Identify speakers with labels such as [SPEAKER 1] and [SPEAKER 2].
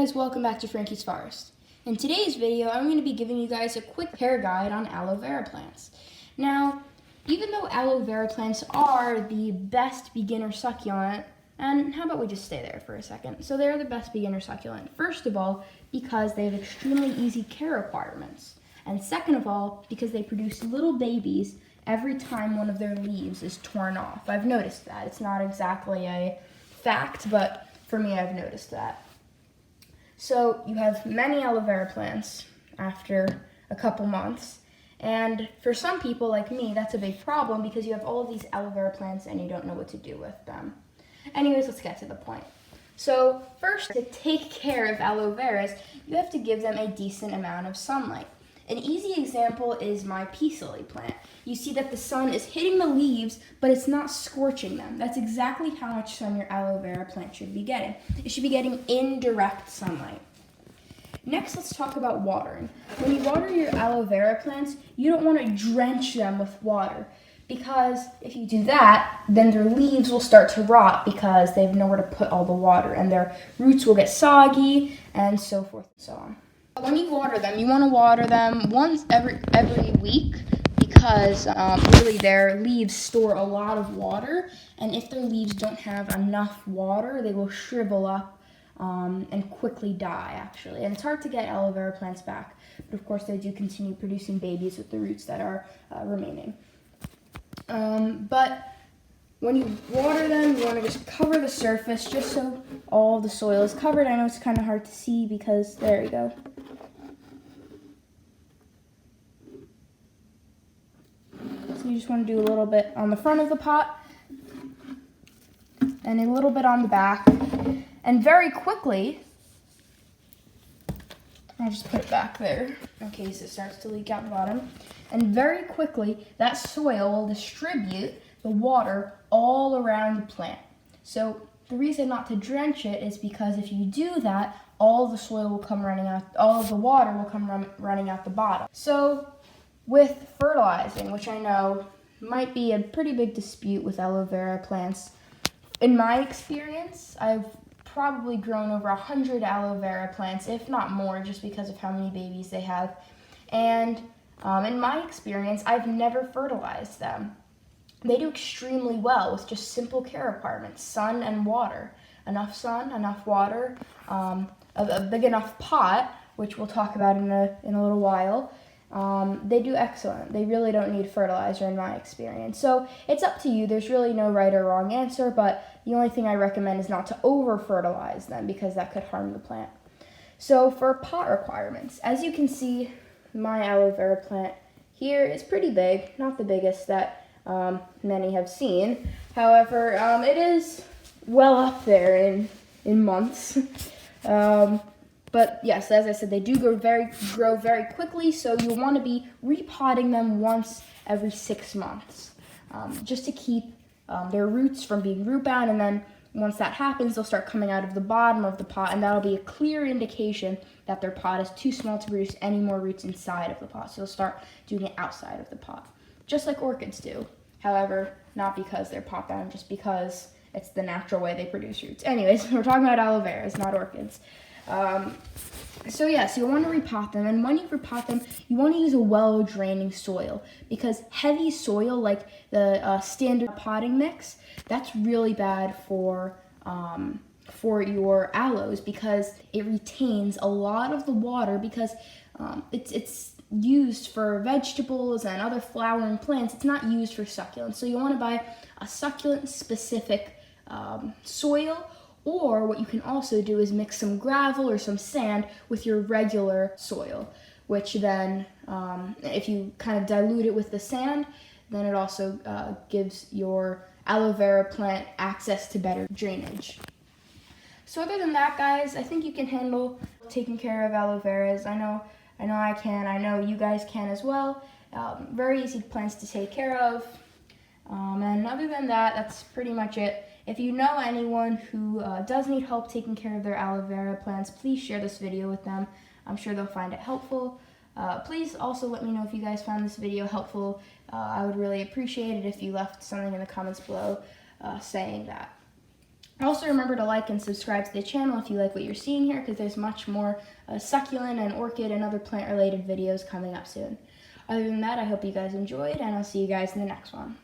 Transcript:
[SPEAKER 1] guys, welcome back to Frankie's Forest. In today's video, I'm going to be giving you guys a quick care guide on aloe vera plants. Now, even though aloe vera plants are the best beginner succulent, and how about we just stay there for a second? So they're the best beginner succulent, first of all, because they have extremely easy care requirements. And second of all, because they produce little babies every time one of their leaves is torn off. I've noticed that. It's not exactly a fact, but for me, I've noticed that. So you have many aloe vera plants after a couple months, and for some people like me, that's a big problem because you have all of these aloe vera plants and you don't know what to do with them. Anyways, let's get to the point. So first, to take care of aloe veras, you have to give them a decent amount of sunlight. An easy example is my peace lily plant. You see that the sun is hitting the leaves, but it's not scorching them. That's exactly how much sun your aloe vera plant should be getting. It should be getting indirect sunlight. Next, let's talk about watering. When you water your aloe vera plants, you don't want to drench them with water, because if you do that, then their leaves will start to rot because they have nowhere to put all the water, and their roots will get soggy, and so forth and so on. When you water them, you want to water them once every week because really their leaves store a lot of water, and if their leaves don't have enough water, they will shrivel up and quickly die, actually. And it's hard to get aloe vera plants back, but of course they do continue producing babies with the roots that are remaining. But when you water them, you want to just cover the surface just so all the soil is covered. I know it's kind of hard to see because, there you go. So you just want to do a little bit on the front of the pot and a little bit on the back. And very quickly, I'll just put it back there in case it starts to leak out the bottom. And very quickly, that soil will distribute the water all around the plant. So the reason not to drench it is because if you do that, all the soil will come running out, all of the water will come running out the bottom. So with fertilizing, which I know might be a pretty big dispute with aloe vera plants, in my experience, I've probably grown over 100 aloe vera plants, if not more, just because of how many babies they have. And in my experience, I've never fertilized them. They do extremely well with just simple care requirements: sun and water. Enough sun, enough water, a big enough pot, which we'll talk about in a little while. They do excellent. They really don't need fertilizer in my experience. So it's up to you. There's really no right or wrong answer, but the only thing I recommend is not to over-fertilize them because that could harm the plant. So for pot requirements, as you can see, my aloe vera plant here is pretty big, not the biggest that many have seen. However, it is well up there in months. But yes, as I said, they do grow very quickly, so you'll want to be repotting them once every 6 months, just to keep their roots from being root bound. And then once that happens, they'll start coming out of the bottom of the pot, and that'll be a clear indication that their pot is too small to produce any more roots inside of the pot. So they'll start doing it outside of the pot, just like orchids do. However, not because they're pot bound, just because it's the natural way they produce roots. Anyways, we're talking about aloe veras, not orchids. So yes, you'll want to repot them, and when you repot them, you want to use a well-draining soil, because heavy soil like the standard potting mix, that's really bad for your aloes because it retains a lot of the water because it's used for vegetables and other flowering plants. It's not used for succulents, so you want to buy a succulent-specific soil. Or what you can also do is mix some gravel or some sand with your regular soil, which then, if you kind of dilute it with the sand, then it also gives your aloe vera plant access to better drainage. So other than that, guys, I think you can handle taking care of aloe veras. I know I can. I know you guys can as well. Very easy plants to take care of. And other than that, that's pretty much it. If you know anyone who does need help taking care of their aloe vera plants, please share this video with them. I'm sure they'll find it helpful. Please also let me know if you guys found this video helpful. I would really appreciate it if you left something in the comments below saying that. Also, remember to like and subscribe to the channel if you like what you're seeing here, because there's much more succulent and orchid and other plant-related videos coming up soon. Other than that, I hope you guys enjoyed, and I'll see you guys in the next one.